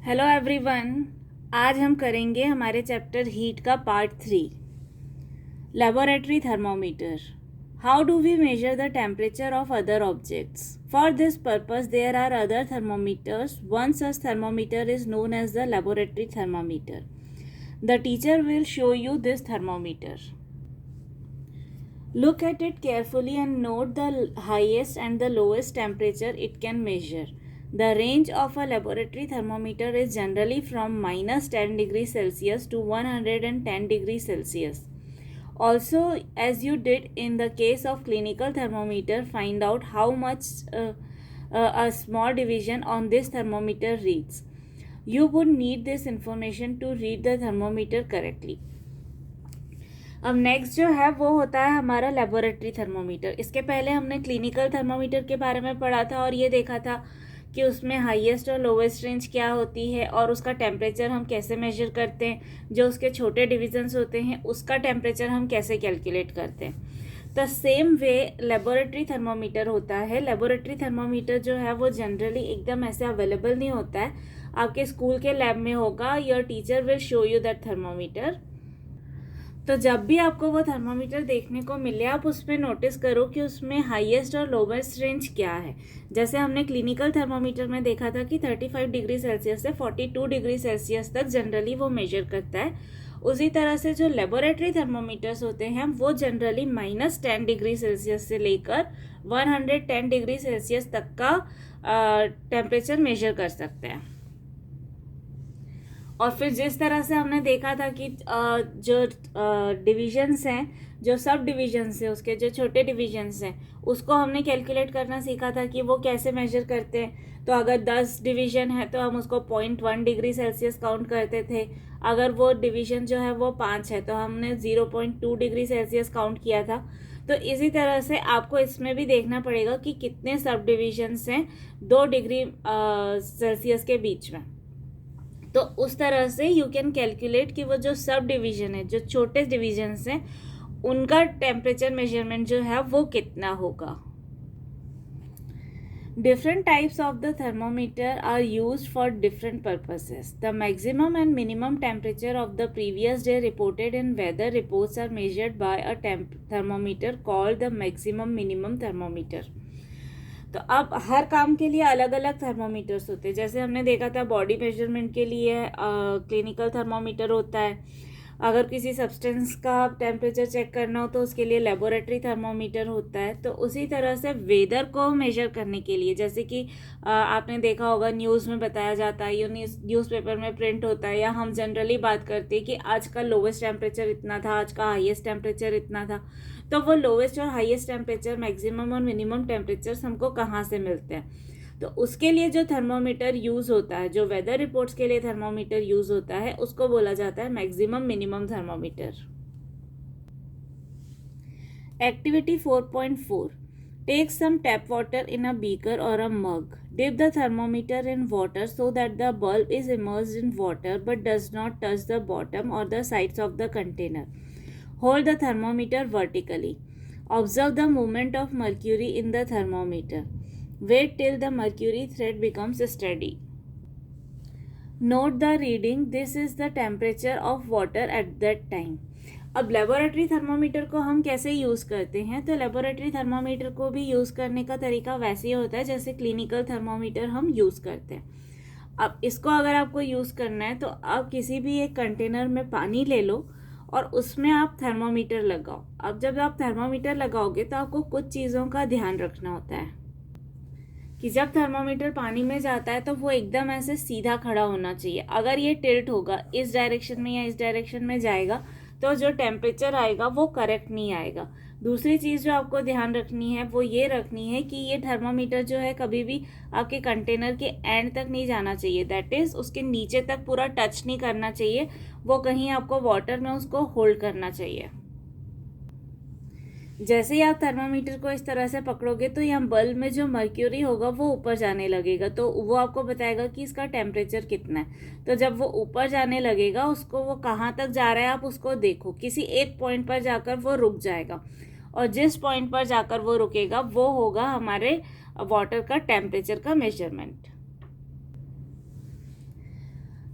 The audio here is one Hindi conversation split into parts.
Hello everyone. आज हम करेंगे हमारे चैप्टर हीट का part 3, laboratory thermometer. How do we measure the temperature of other objects? For this purpose there are other thermometers. One such thermometer is known as the laboratory thermometer. The teacher will show you this thermometer. Look at it carefully and note the highest and the lowest temperature it can measure. The range of a laboratory thermometer is generally from minus 10 degrees Celsius to 110 degrees Celsius. Also, as you did in the case of clinical thermometer, find out how much a small division on this thermometer reads. You would need this information to read the thermometer correctly. अब नेक्स्ट जो है वो होता है हमारा लेबोरेटरी थर्मोमीटर. इसके पहले हमने क्लिनिकल थर्मोमीटर के बारे में पढ़ा था और ये देखा था कि उसमें हाईएस्ट और लोवेस्ट रेंज क्या होती है और उसका टेम्परेचर हम कैसे मेजर करते हैं. जो उसके छोटे डिविजन्स होते हैं उसका टेम्परेचर हम कैसे कैलकुलेट करते हैं. The same way laboratory thermometer होता है. लेबोरेटरी थर्मोमीटर जो है वो जनरली एकदम ऐसे अवेलेबल नहीं होता है. आपके स्कूल के लैब में होगा. Your teacher will show you that thermometer. तो जब भी आपको वो थर्मोमीटर देखने को मिले आप उसमें नोटिस करो कि उसमें हाईएस्ट और लोवेस्ट रेंज क्या है. जैसे हमने क्लिनिकल थर्मोमीटर में देखा था कि 35 डिग्री सेल्सियस से 42 डिग्री सेल्सियस तक जनरली वो मेजर करता है. उसी तरह से जो लेबोरेटरी थर्मोमीटर्स होते हैं वो जनरली -10 डिग्री सेल्सियस से लेकर 110 डिग्री सेल्सियस तक का टेम्परेचर मेजर कर सकते हैं. और फिर जिस तरह से हमने देखा था कि जो डिविजन्स हैं, जो सब डिविजन्स हैं, उसके जो छोटे डिविजन्स हैं उसको हमने कैलकुलेट करना सीखा था कि वो कैसे मेजर करते हैं. तो अगर 10 डिवीज़न है तो हम उसको 0.1 डिग्री सेल्सियस काउंट करते थे. अगर वो डिवीज़न जो है वो 5 है तो हमने 0.2 डिग्री सेल्सियस काउंट किया था. तो इसी तरह से आपको इसमें भी देखना पड़ेगा कि कितने सब डिविजन्स हैं 2 डिग्री सेल्सियस के बीच में. तो उस तरह से यू कैन कैलकुलेट कि वो जो सब डिवीज़न है, जो छोटे डिवीजन्स हैं, उनका टेम्परेचर मेजरमेंट जो है वो कितना होगा. Different types of the thermometer are used for different purposes. The maximum and minimum temperature of the previous day reported in weather reports are measured by a thermometer called the maximum minimum thermometer. तो अब हर काम के लिए अलग अलग थर्मोमीटर्स होते हैं. जैसे हमने देखा था बॉडी मेजरमेंट के लिए क्लिनिकल थर्मोमीटर होता है. अगर किसी सब्सटेंस का टेम्परेचर चेक करना हो तो उसके लिए लेबोरेटरी थर्मोमीटर होता है. तो उसी तरह से वेदर को मेजर करने के लिए, जैसे कि आपने देखा होगा न्यूज़ में बताया जाता है, न्यूज़पेपर में प्रिंट होता है, या हम जनरली बात करते हैं कि आज का लोवेस्ट टेम्परेचर इतना था, आज का हाईएस्ट टेम्परेचर इतना था. तो वो लोवेस्ट और हाईएस्ट टेम्परेचर, मैक्सिमम और मिनिमम टेम्परेचर्स हमको कहाँ से मिलते हैं. तो उसके लिए जो थर्मोमीटर यूज़ होता है, जो वेदर रिपोर्ट्स के लिए थर्मोमीटर यूज़ होता है, उसको बोला जाता है maximum minimum thermometer. Activity 4.4. Take some tap water in a beaker or a mug. Dip the thermometer in water so that the bulb is immersed in water but does not touch the bottom or the sides of the container. Hold the thermometer vertically. Observe the movement of mercury in the thermometer. Wait till the mercury thread becomes steady. Note the reading. This is the temperature of water at that time. अब लेबोरेटरी थर्मोमीटर को हम कैसे यूज़ करते हैं. तो लेबोरेटरी थर्मोमीटर को भी यूज़ करने का तरीका वैसे ही होता है जैसे क्लिनिकल थर्मोमीटर हम यूज़ करते हैं. अब इसको अगर आपको यूज़ करना है तो आप किसी भी एक कंटेनर में पानी ले लो और उसमें आप थर्मोमीटर लगाओ. अब जब आप थर्मोमीटर लगाओगे तो आपको कुछ चीज़ों का ध्यान रखना होता है कि जब थर्मोमीटर पानी में जाता है तो वो एकदम ऐसे सीधा खड़ा होना चाहिए. अगर ये टिल्ट होगा, इस डायरेक्शन में या इस डायरेक्शन में जाएगा, तो जो टेम्परेचर आएगा वो करेक्ट नहीं आएगा. दूसरी चीज़ जो आपको ध्यान रखनी है वो ये रखनी है कि ये थर्मोमीटर जो है कभी भी आपके कंटेनर के एंड तक नहीं जाना चाहिए. दैट इज़ उसके नीचे तक पूरा टच नहीं करना चाहिए. वो कहीं आपको वाटर में उसको होल्ड करना चाहिए. जैसे ही आप थर्मोमीटर को इस तरह से पकड़ोगे तो यहाँ बल्ब में जो मर्क्यूरी होगा वो ऊपर जाने लगेगा. तो वो आपको बताएगा कि इसका टेम्परेचर कितना है. तो जब वो ऊपर जाने लगेगा, उसको वो कहाँ तक जा रहा है आप उसको देखो. किसी एक पॉइंट पर जाकर वो रुक जाएगा और जिस पॉइंट पर जाकर वो रुकेगा वो होगा हमारे वाटर का टेम्परेचर का measurement.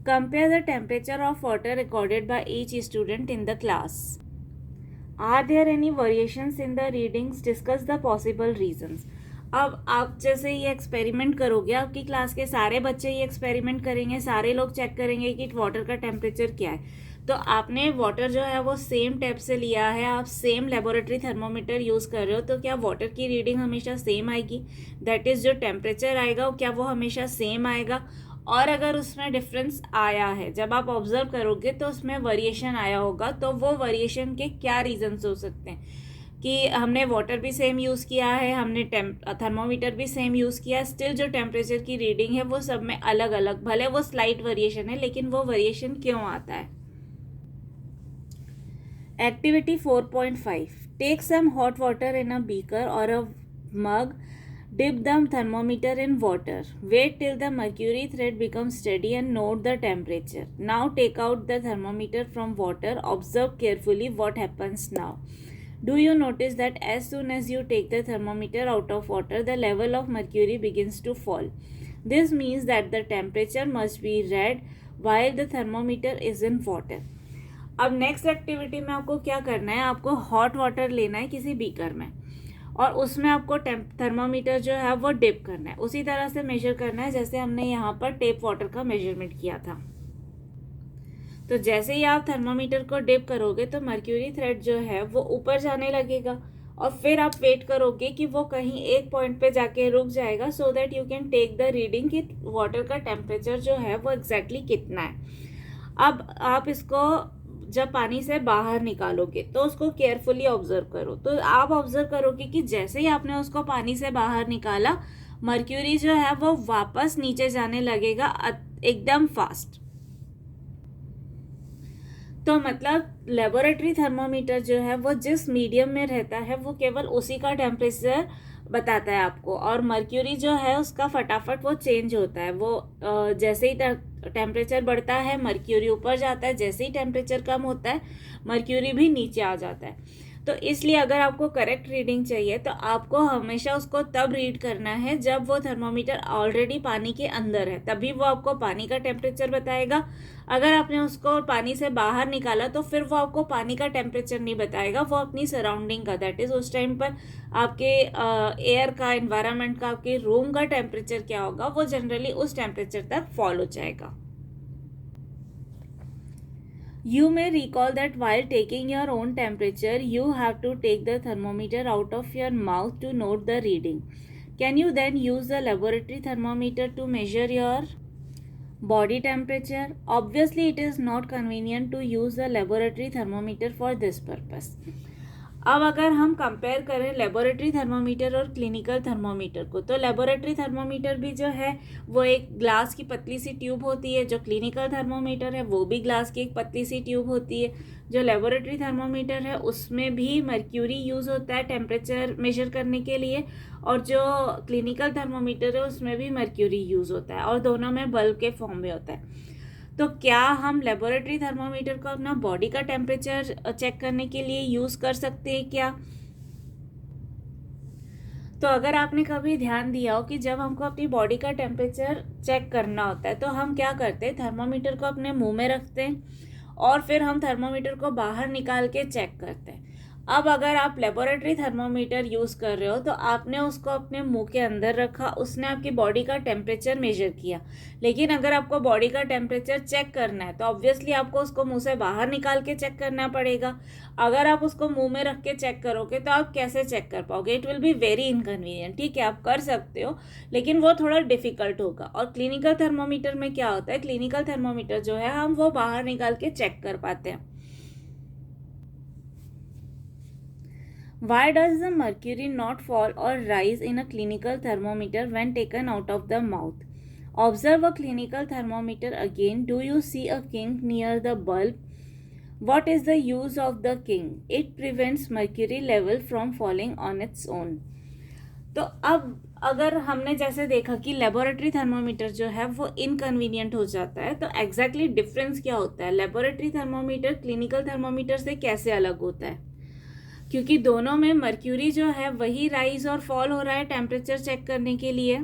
Compare the temperature of water recorded by each student in the class. Are there any variations in the readings? Discuss the possible reasons. अब आप जैसे ये एक्सपेरिमेंट करोगे, आपकी क्लास के सारे बच्चे ये एक्सपेरिमेंट करेंगे, सारे लोग चेक करेंगे कि वाटर का टेम्परेचर क्या है. तो आपने वाटर जो है वो सेम टैप से लिया है, आप सेम लेबोरेटरी थर्मोमीटर यूज़ कर रहे हो, तो क्या वाटर की रीडिंग हमेशा सेम आएगी? दैट इज़ जो टेम्परेचर आएगा क्या वो हमेशा सेम आएगा? और अगर उसमें डिफरेंस आया है, जब आप ऑब्जर्व करोगे तो उसमें वेरिएशन आया होगा, तो वो वेरिएशन के क्या रीजंस हो सकते हैं? कि हमने वाटर भी सेम यूज़ किया है, हमने थर्मोमीटर भी सेम यूज़ किया है, स्टिल जो टेम्परेचर की रीडिंग है वो सब में अलग अलग, भले वो स्लाइट वेरिएशन है लेकिन वो वेरिएशन क्यों आता है? Activity 4.5. Take some hot water in a beaker or a mug. Dip the thermometer in water. Wait till the mercury thread becomes steady and note the temperature. Now take out the thermometer from water. Observe carefully what happens now. Do you notice that as soon as you take the thermometer out of water, the level of mercury begins to fall? This means that the temperature must be red while the thermometer is in water. अब नेक्स्ट एक्टिविटी में आपको क्या करना है, आपको हॉट वाटर लेना है किसी बीकर में और उसमें आपको थर्मोमीटर जो है वो डिप करना है, उसी तरह से मेजर करना है जैसे हमने यहाँ पर टेप वाटर का मेजरमेंट किया था. तो जैसे ही आप थर्मोमीटर को डिप करोगे तो मर्क्यूरी थ्रेड जो है वो ऊपर जाने लगेगा और फिर आप वेट करोगे कि वो कहीं एक पॉइंट पे जाके रुक जाएगा, so that you can take the reading कि वाटर का टेम्परेचर जो है वो एग्जैक्टली कितना है. अब आप इसको जब पानी से बाहर निकालोगे तो उसको केयरफुली ऑब्जर्व करो. तो आप ऑब्जर्व करोगे कि जैसे ही आपने उसको पानी से बाहर निकाला, मर्क्यूरी जो है वो वापस नीचे जाने लगेगा एकदम फास्ट. तो मतलब लेबोरेटरी थर्मोमीटर जो है वो जिस मीडियम में रहता है वो केवल उसी का टेम्परेचर बताता है आपको, और मर्क्यूरी जो है उसका फटाफट वो चेंज होता है. वो जैसे ही टेम्परेचर बढ़ता है मर्क्यूरी ऊपर जाता है, जैसे ही टेम्परेचर कम होता है मर्क्यूरी भी नीचे आ जाता है. तो इसलिए अगर आपको करेक्ट रीडिंग चाहिए तो आपको हमेशा उसको तब रीड करना है जब वो थर्मोमीटर ऑलरेडी पानी के अंदर है, तभी वो आपको पानी का टेम्परेचर बताएगा. अगर आपने उसको पानी से बाहर निकाला तो फिर वो आपको पानी का टेम्परेचर नहीं बताएगा, वो अपनी सराउंडिंग का, दैट इज़ उस टाइम पर आपके एयर का, एनवायरनमेंट का, आपके रूम का टेम्परेचर क्या होगा वो जनरली उस टेम्परेचर तक फॉल हो जाएगा. You may recall that while taking your own temperature, you have to take the thermometer out of your mouth to note the reading. Can you then use the laboratory thermometer to measure your body temperature? Obviously, it is not convenient to use the laboratory thermometer for this purpose. अब अगर हम कंपेयर करें लेबोरेटरी थर्मोमीटर और क्लिनिकल थर्मोमीटर को, तो लेबोरेटरी थर्मोमीटर भी जो है वो एक ग्लास की पतली सी ट्यूब होती है, जो क्लिनिकल थर्मोमीटर है वो भी ग्लास की एक पतली सी ट्यूब होती है. जो लेबोरेटरी थर्मोमीटर है उसमें भी मर्क्यूरी यूज़ होता है टेम्परेचर मेजर करने के लिए, और जो क्लिनिकल थर्मोमीटर है उसमें भी मर्क्यूरी यूज़ होता है, और दोनों में बल्ब के फॉर्म में होता है. तो क्या हम लेबोरेटरी थर्मोमीटर को अपना बॉडी का टेम्परेचर चेक करने के लिए यूज़ कर सकते हैं क्या? तो अगर आपने कभी ध्यान दिया हो कि जब हमको अपनी बॉडी का टेम्परेचर चेक करना होता है तो हम क्या करते हैं, थर्मोमीटर को अपने मुंह में रखते हैं और फिर हम थर्मोमीटर को बाहर निकाल के चेक करते हैं. अब अगर आप लेबोरेटरी थर्मोमीटर यूज़ कर रहे हो तो आपने उसको अपने मुंह के अंदर रखा, उसने आपकी बॉडी का टेम्परेचर मेजर किया. लेकिन अगर आपको बॉडी का टेम्परेचर चेक करना है तो ऑब्वियसली आपको उसको मुंह से बाहर निकाल के चेक करना पड़ेगा. अगर आप उसको मुंह में रख के चेक करोगे तो आप कैसे चेक कर पाओगे? It will be very inconvenient. ठीक है, आप कर सकते हो लेकिन वो थोड़ा डिफिकल्ट होगा. और क्लिनिकल थर्मोमीटर में क्या होता है, क्लिनिकल थर्मोमीटर जो है हम वो बाहर निकाल के चेक कर पाते हैं. Why does the mercury not fall or rise in a clinical thermometer when taken out of the mouth? Observe a clinical thermometer again. Do you see a kink near the bulb? What is the use of the kink? It prevents mercury level from falling on its own. तो अब अगर हमने जैसे देखा कि लेबोरेटरी थर्मोमीटर जो है वो इनकन्वीनियंट हो जाता है, तो एग्जैक्टली डिफरेंस क्या होता है? लेबोरेटरी थर्मोमीटर क्लिनिकल थर्मोमीटर से कैसे अलग होता है? क्योंकि दोनों में मर्क्यूरी जो है वही राइज और फॉल हो रहा है टेम्परेचर चेक करने के लिए.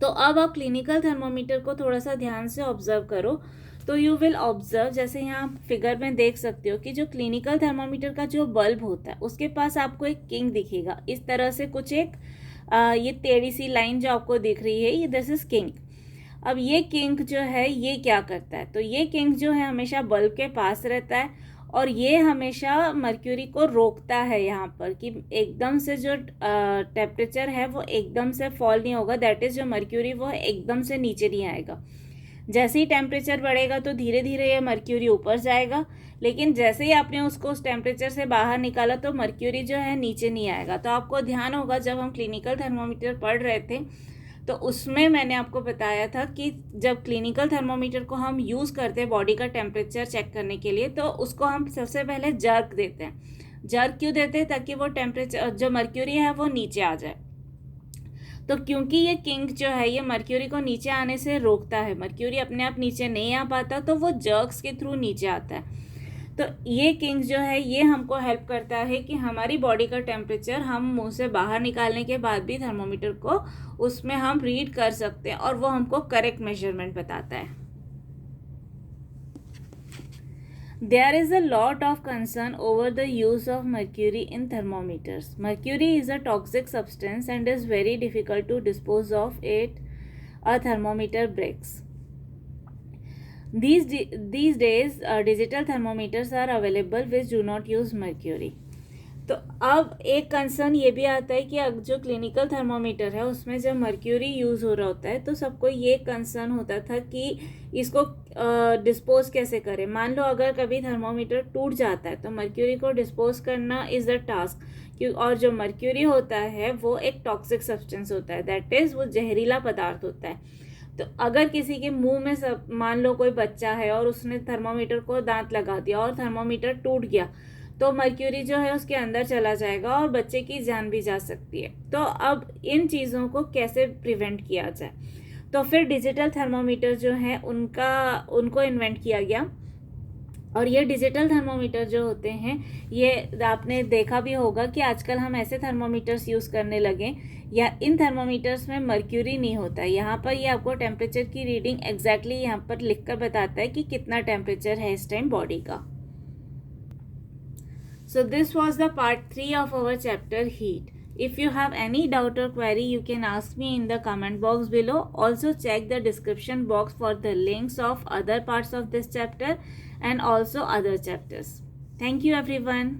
तो अब आप क्लिनिकल थर्मोमीटर को थोड़ा सा ध्यान से ऑब्जर्व करो। तो यू विल ऑब्जर्व, जैसे यहाँ फिगर में देख सकते हो कि जो क्लिनिकल थर्मोमीटर का जो बल्ब होता है उसके पास आपको एक किंग दिखेगा, इस तरह से कुछ एक ये टेढ़ी सी लाइन जो आपको दिख रही है, ये दिस इज किंग। अब ये किंग जो है ये क्या करता है, तो ये किंग जो है हमेशा बल्ब के पास रहता है और ये हमेशा मर्क्यूरी को रोकता है यहाँ पर कि एकदम से जो टेम्परेचर है वो एकदम से फॉल नहीं होगा, दैट इज़ जो मर्क्यूरी वो एकदम से नीचे नहीं आएगा। जैसे ही टेम्परेचर बढ़ेगा तो धीरे धीरे ये मर्क्यूरी ऊपर जाएगा, लेकिन जैसे ही आपने उसको उस टेम्परेचर से बाहर निकाला तो मर्क्यूरी जो है नीचे नहीं आएगा। तो आपको ध्यान होगा जब हम क्लिनिकल थर्मोमीटर पढ़ रहे थे तो उसमें मैंने आपको बताया था कि जब क्लिनिकल थर्मोमीटर को हम यूज़ करते हैं बॉडी का टेम्परेचर चेक करने के लिए, तो उसको हम सबसे पहले जर्क देते हैं। जर्क क्यों देते हैं? ताकि वो टेम्परेचर जो मर्क्यूरी है वो नीचे आ जाए। तो क्योंकि ये किंग जो है ये मर्क्यूरी को नीचे आने से रोकता है, मर्क्यूरी अपने आप नीचे नहीं आ पाता तो वो जर्क्स के थ्रू नीचे आता है। तो ये किंग जो है ये हमको हेल्प करता है कि हमारी बॉडी का टेम्परेचर हम मुंह से बाहर निकालने के बाद भी थर्मोमीटर को उसमें हम रीड कर सकते हैं और वो हमको करेक्ट मेजरमेंट बताता है। There is a lot of concern over the use of mercury in thermometers. Mercury is a toxic substance and is very difficult to dispose of it. A thermometer breaks. These days, digital thermometers are available which do not use mercury. तो अब एक कंसर्न ये भी आता है कि जो क्लिनिकल थर्मोमीटर है उसमें जब मर्क्यूरी यूज़ हो रहा होता है तो सबको ये कंसर्न होता था कि इसको डिस्पोज कैसे करें। मान लो अगर कभी थर्मोमीटर टूट जाता है तो मर्क्यूरी को डिस्पोज करना इज़ द टास्क। और जो मर्क्यूरी होता है वो एक टॉक्सिक सब्सटेंस होता है, दैट इज़ वो जहरीला पदार्थ होता है। तो अगर किसी के मुंह में सब, मान लो कोई बच्चा है और उसने थर्मोमीटर को दांत लगा दिया और थर्मोमीटर टूट गया तो मर्क्यूरी जो है उसके अंदर चला जाएगा और बच्चे की जान भी जा सकती है। तो अब इन चीज़ों को कैसे प्रिवेंट किया जाए, तो फिर डिजिटल थर्मोमीटर जो है उनको इन्वेंट किया गया। और ये डिजिटल थर्मोमीटर जो होते हैं ये आपने देखा भी होगा कि आजकल हम ऐसे थर्मोमीटर्स यूज़ करने लगे या इन थर्मोमीटर्स में मर्क्यूरी नहीं होता है। यहाँ पर ये आपको टेम्परेचर की रीडिंग एग्जैक्टली यहाँ पर लिख कर बताता है कि कितना टेम्परेचर है इस टाइम बॉडी का। So this was the part 3 of our chapter heat. If you have any doubt or query, you can ask me in the comment box below. Also check the description box for the links of other parts of this chapter and also other chapters. Thank you everyone.